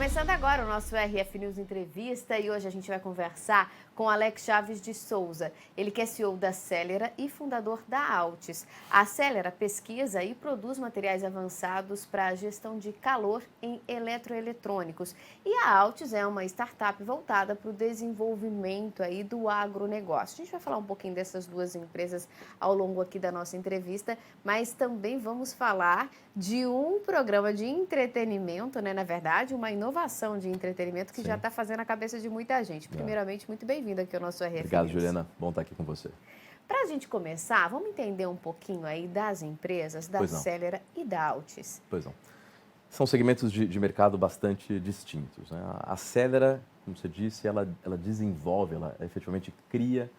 Começando agora o nosso RF News Entrevista e hoje a gente vai conversar com Alex Chaves de Souza. Ele que é CEO da Celera e fundador da Altis. A Celera pesquisa e produz materiais avançados para a gestão de calor em eletroeletrônicos. E a Altis é uma startup voltada para o desenvolvimento aí do agronegócio. A gente vai falar um pouquinho dessas duas empresas ao longo aqui da nossa entrevista, mas também vamos falar de um programa de entretenimento, né? Na verdade, uma inovação de entretenimento que já está fazendo a cabeça de muita gente. Primeiramente, muito bem-vindo aqui ao nosso RF Obrigado, News. Juliana. Bom estar aqui com você. Para a gente começar, vamos entender um pouquinho aí das empresas, da Celera e da Altis. Pois não. São segmentos de mercado bastante distintos, né? A Celera, como você disse, ela desenvolve, ela efetivamente cria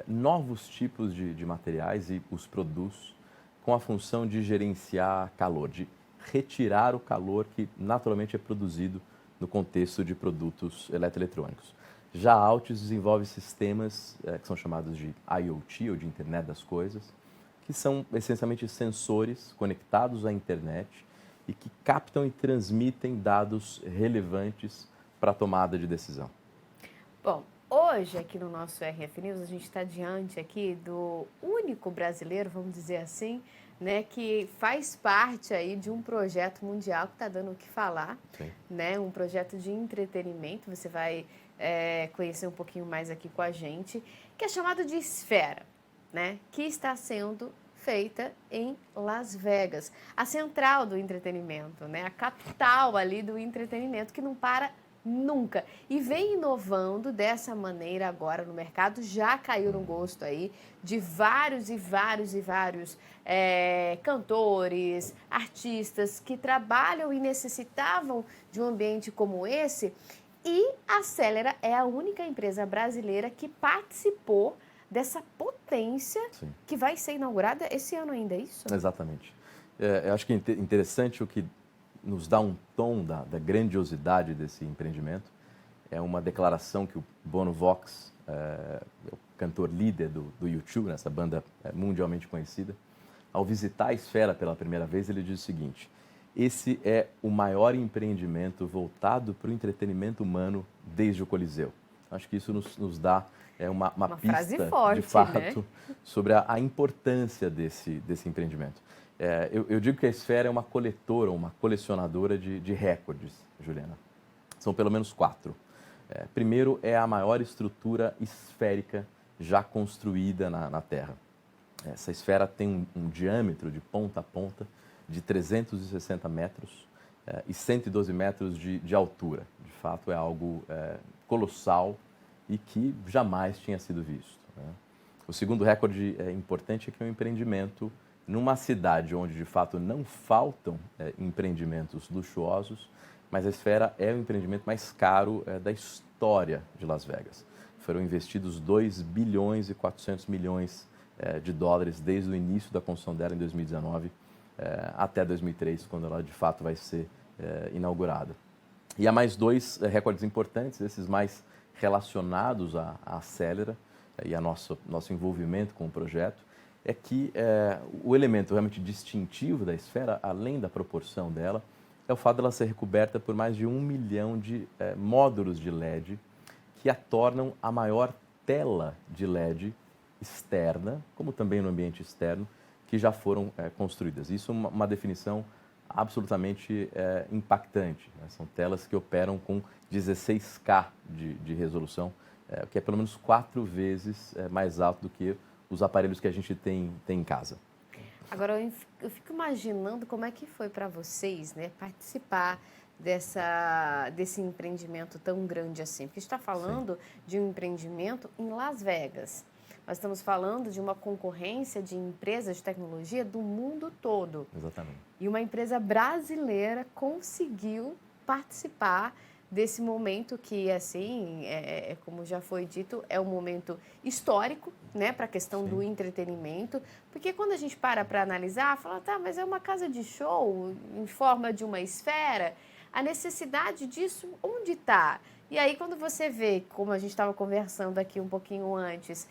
novos tipos de materiais e os produz com a função de gerenciar calor, de retirar o calor que naturalmente é produzido no contexto de produtos eletroeletrônicos. Já a Altis desenvolve sistemas que são chamados de IoT, ou de Internet das Coisas, que são essencialmente sensores conectados à internet e que captam e transmitem dados relevantes para a tomada de decisão. Bom, hoje aqui no nosso RF News a gente está diante aqui do único brasileiro, vamos dizer assim, né, que faz parte aí de um projeto mundial que está dando o que falar, né, um projeto de entretenimento. Você vai conhecer um pouquinho mais aqui com a gente, que é chamado de Esfera, né, que está sendo feita em Las Vegas, a central do entretenimento, né, a capital ali do entretenimento que não para nunca. E vem inovando dessa maneira agora no mercado, já caiu no gosto aí de vários cantores, artistas que trabalham e necessitavam de um ambiente como esse. E a Celera é a única empresa brasileira que participou dessa potência que vai ser inaugurada esse ano ainda, é isso? Exatamente. Eu acho que é interessante o que nos dá um tom da grandiosidade desse empreendimento. É uma declaração que o Bono Vox, o cantor líder do U2, essa banda mundialmente conhecida, ao visitar a Esfera pela primeira vez, ele diz o seguinte: esse é o maior empreendimento voltado para o entretenimento humano desde o Coliseu. Acho que isso nos dá uma pista, forte, de fato, né? sobre a importância desse empreendimento. Eu digo que a Esfera é uma coletora, uma colecionadora de recordes, Juliana. São pelo menos 4. Primeiro, é a maior estrutura esférica já construída na Terra. Essa esfera tem um diâmetro de ponta a ponta de 360 metros e 112 metros de altura. De fato, é algo colossal e que jamais tinha sido visto, né? O segundo recorde importante é que é um empreendimento numa cidade onde, de fato, não faltam empreendimentos luxuosos, mas a Esfera é o empreendimento mais caro da história de Las Vegas. Foram investidos 2 bilhões e 400 milhões de dólares desde o início da construção dela em 2019 até 2003, quando ela, de fato, vai ser inaugurada. E há mais 2 recordes importantes, esses mais relacionados à Celera e ao nosso envolvimento com o projeto, é que o elemento realmente distintivo da Esfera, além da proporção dela, é o fato dela ser recoberta por mais de 1 milhão de módulos de LED que a tornam a maior tela de LED externa, como também no ambiente externo, que já foram construídas. Isso é uma definição absolutamente impactante, né? São telas que operam com 16K de resolução, o que é pelo menos 4 vezes mais alto do que os aparelhos que a gente tem em casa. Agora, eu fico imaginando como é que foi para vocês, né, participar desse empreendimento tão grande assim. Porque a gente está falando de um empreendimento em Las Vegas. Nós estamos falando de uma concorrência de empresas de tecnologia do mundo todo. Exatamente. E uma empresa brasileira conseguiu participar desse momento que, assim, como já foi dito, é um momento histórico, né, para a questão do entretenimento. Porque quando a gente para analisar, fala, tá, mas é uma casa de show em forma de uma esfera, a necessidade disso onde está? E aí, quando você vê, como a gente estava conversando aqui um pouquinho antes,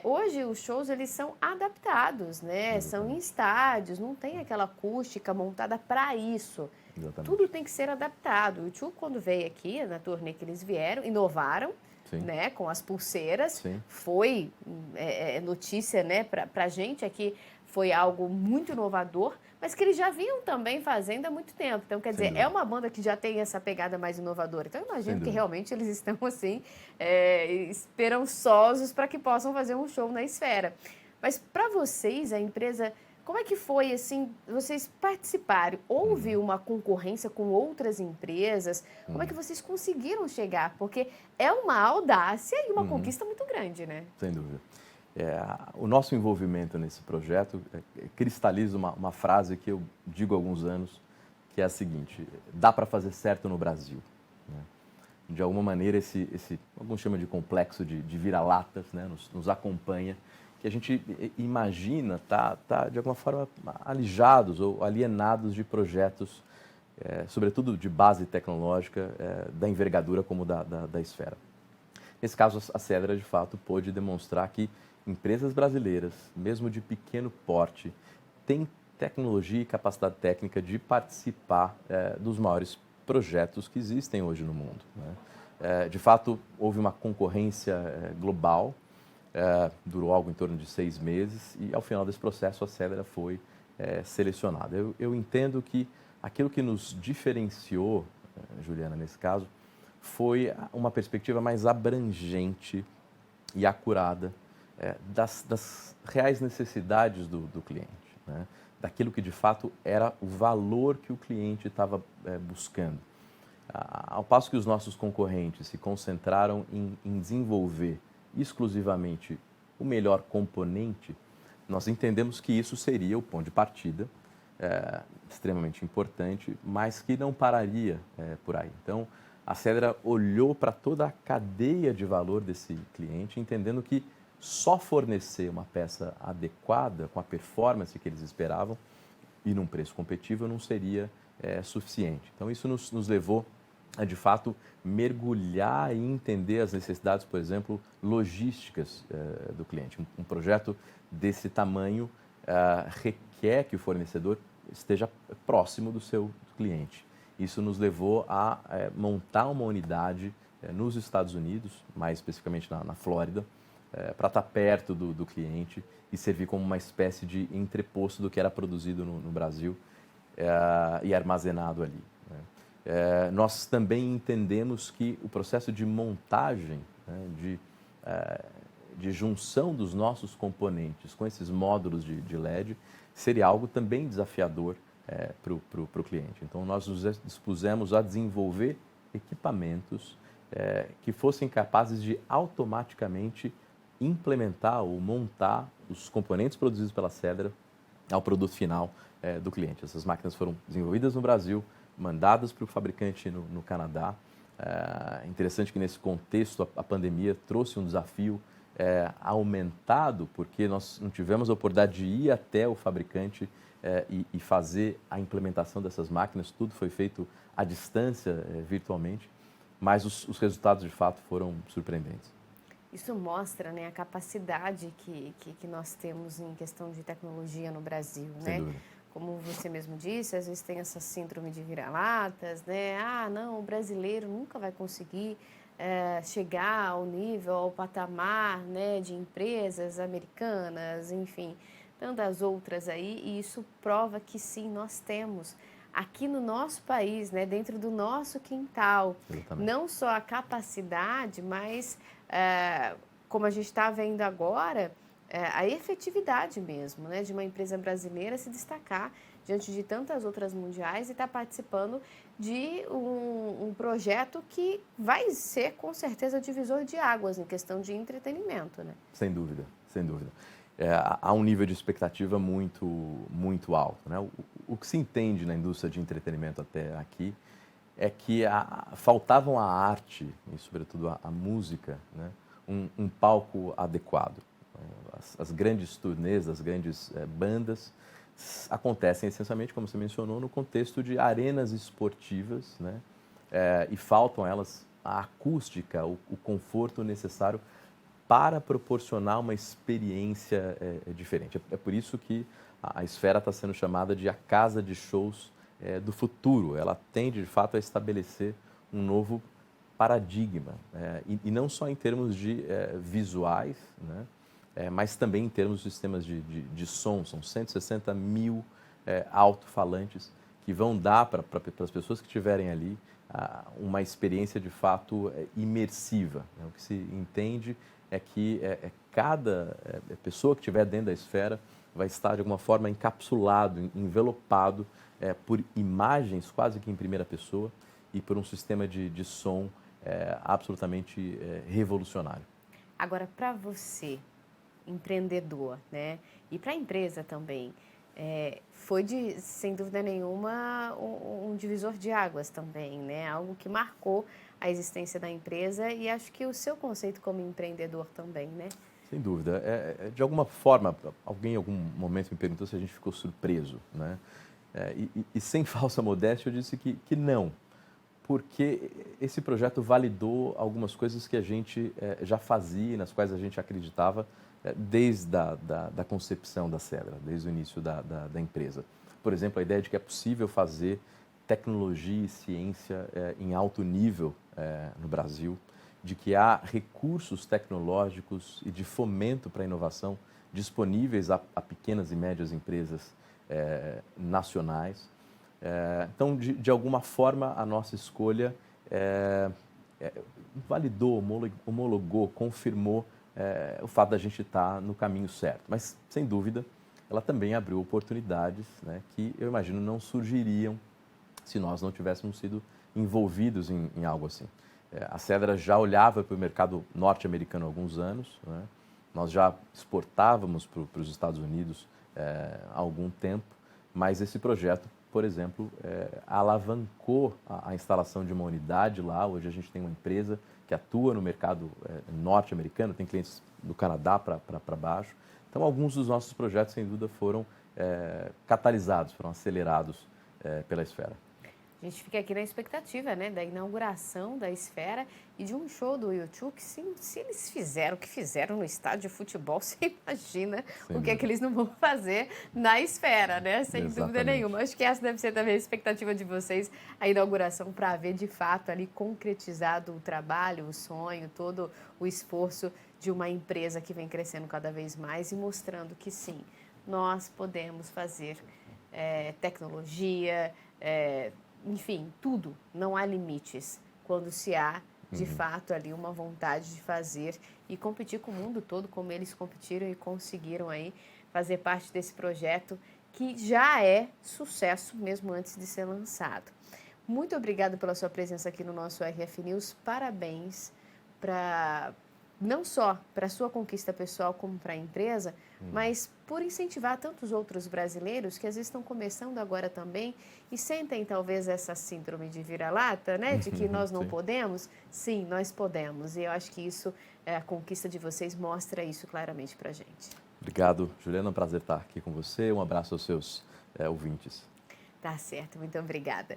Hoje os shows eles são adaptados, né? São em Exatamente. estádios, não tem aquela acústica montada para isso. Tudo Exatamente. tem que ser adaptado. O U2, quando veio aqui, na turnê que eles vieram, inovaram, Sim, né, com as pulseiras. sim, Foi notícia, né, para a gente aqui, foi algo muito inovador, mas que eles já vinham também fazendo há muito tempo. Então, quer sem dizer, é dúvida, uma banda que já tem essa pegada mais inovadora. Então, eu sem imagino que dúvida. realmente eles estão, assim, esperançosos para que possam fazer um show na Esfera. Mas para vocês, a empresa, como é que foi, assim, vocês participaram? Houve Uhum, uma concorrência com outras empresas? Como é que uhum, vocês conseguiram chegar? Porque é uma audácia e uma uhum, conquista muito grande, né? sem dúvida. O nosso envolvimento nesse projeto cristaliza uma frase que eu digo há alguns anos, que é a seguinte: dá para fazer certo no Brasil. Né? De alguma maneira, alguns chamam de complexo de vira-latas, né? Nos acompanha, que a gente imagina tá de alguma forma alijados ou alienados de projetos, sobretudo de base tecnológica, da envergadura como da Esfera. Nesse caso, a Cedra, de fato, pôde demonstrar que empresas brasileiras, mesmo de pequeno porte, têm tecnologia e capacidade técnica de participar dos maiores projetos que existem hoje no mundo. Né? De fato, houve uma concorrência global, durou algo em torno de 6 meses e, ao final desse processo, a Cedra foi selecionada. Eu entendo que aquilo que nos diferenciou, Juliana, nesse caso, foi uma perspectiva mais abrangente e acurada das reais necessidades do cliente, né? Daquilo que de fato era o valor que o cliente estava buscando. Ao passo que os nossos concorrentes se concentraram em desenvolver exclusivamente o melhor componente, nós entendemos que isso seria o ponto de partida, extremamente importante, mas que não pararia por aí. Então, a Cedra olhou para toda a cadeia de valor desse cliente, entendendo que só fornecer uma peça adequada, com a performance que eles esperavam e num preço competitivo, não seria suficiente. Então, isso nos levou a, de fato, mergulhar e entender as necessidades, por exemplo, logísticas do cliente. Um projeto desse tamanho requer que o fornecedor esteja próximo do seu cliente. Isso nos levou a montar uma unidade nos Estados Unidos, mais especificamente na Flórida, para estar perto do cliente e servir como uma espécie de entreposto do que era produzido no Brasil e armazenado ali. Né? Nós também entendemos que o processo de montagem, né, de junção dos nossos componentes com esses módulos de LED seria algo também desafiador para o cliente. Então, nós nos dispusemos a desenvolver equipamentos que fossem capazes de automaticamente implementar ou montar os componentes produzidos pela Cedra ao produto final do cliente. Essas máquinas foram desenvolvidas no Brasil, mandadas para o fabricante no Canadá. É interessante que nesse contexto a pandemia trouxe um desafio aumentado, porque nós não tivemos a oportunidade de ir até o fabricante e fazer a implementação dessas máquinas. Tudo foi feito à distância, virtualmente, mas os resultados de fato foram surpreendentes. Isso mostra, né, a capacidade que nós temos em questão de tecnologia no Brasil, Sem né? dúvida. Como você mesmo disse, às vezes tem essa síndrome de vira-latas, né? Ah, não, o brasileiro nunca vai conseguir chegar ao nível, ao patamar, né, de empresas americanas, enfim, tantas outras aí, e isso prova que sim, nós temos aqui no nosso país, né, dentro do nosso quintal, Exatamente. não só a capacidade, mas é, como a gente está vendo agora, a efetividade mesmo, né, de uma empresa brasileira se destacar diante de tantas outras mundiais e estar participando de um projeto que vai ser, com certeza, divisor de águas em questão de entretenimento, né? Sem dúvida, sem dúvida. Há um nível de expectativa muito, muito alto. Né? O que se entende na indústria de entretenimento até aqui é que faltavam a arte, e sobretudo a música, né? Um palco adequado. As grandes turnês, as grandes bandas acontecem essencialmente, como você mencionou, no contexto de arenas esportivas, né? E faltam a elas a acústica, o conforto necessário para proporcionar uma experiência diferente. É por isso que a Esfera está sendo chamada de a casa de shows do futuro. Ela tende, de fato, a estabelecer um novo paradigma, e não só em termos de visuais, né, mas também em termos de sistemas de som. São 160 mil alto-falantes que vão dar para as pessoas que estiverem ali uma experiência de fato imersiva, né? O que se entende é que cada pessoa que estiver dentro da esfera vai estar de alguma forma encapsulado, envelopado por imagens quase que em primeira pessoa e por um sistema de som absolutamente revolucionário. Agora, para você, empreendedor, né, e para a empresa também, foi sem dúvida nenhuma um divisor de águas também, né? Algo que marcou a existência da empresa e acho que o seu conceito como empreendedor também, né? Sem dúvida. De alguma forma, alguém em algum momento me perguntou se a gente ficou surpreso, né? E sem falsa modéstia eu disse que não, porque esse projeto validou algumas coisas que a gente já fazia, nas quais a gente acreditava desde a concepção da Cedra, desde o início da empresa. Por exemplo, a ideia de que é possível fazer tecnologia e ciência em alto nível no Brasil, de que há recursos tecnológicos e de fomento para a inovação disponíveis a pequenas e médias empresas nacionais. Então, de alguma forma, a nossa escolha validou, homologou, confirmou o fato da gente estar no caminho certo. Mas, sem dúvida, ela também abriu oportunidades, né, que eu imagino não surgiriam se nós não tivéssemos sido envolvidos em algo assim. A Cedra já olhava para o mercado norte-americano há alguns anos, né? Nós já exportávamos para os Estados Unidos há algum tempo, mas esse projeto, por exemplo, alavancou a instalação de uma unidade lá. Hoje a gente tem uma empresa que atua no mercado norte-americano, tem clientes do Canadá para baixo. Então, alguns dos nossos projetos, sem dúvida, foram catalisados, foram acelerados pela Esfera. A gente fica aqui na expectativa, né, da inauguração da Esfera e de um show do U2 que se eles fizeram o que fizeram no estádio de futebol, você imagina o que é que eles não vão fazer na Esfera, né? Sem dúvida nenhuma. Acho que essa deve ser também a expectativa de vocês, a inauguração, para ver de fato ali concretizado o trabalho, o sonho, todo o esforço de uma empresa que vem crescendo cada vez mais e mostrando que sim, nós podemos fazer tecnologia, enfim, tudo, não há limites quando se há, de fato, ali uma vontade de fazer e competir com o mundo todo, como eles competiram e conseguiram aí fazer parte desse projeto que já é sucesso mesmo antes de ser lançado. Muito obrigada pela sua presença aqui no nosso RF News, parabéns não só para a sua conquista pessoal como para a empresa, mas por incentivar tantos outros brasileiros que às vezes estão começando agora também e sentem talvez essa síndrome de vira-lata, né? De que nós não podemos. Sim, nós podemos. E eu acho que isso, a conquista de vocês mostra isso claramente para a gente. Obrigado, Juliana. É um prazer estar aqui com você. Um abraço aos seus ouvintes. Tá certo. Muito obrigada.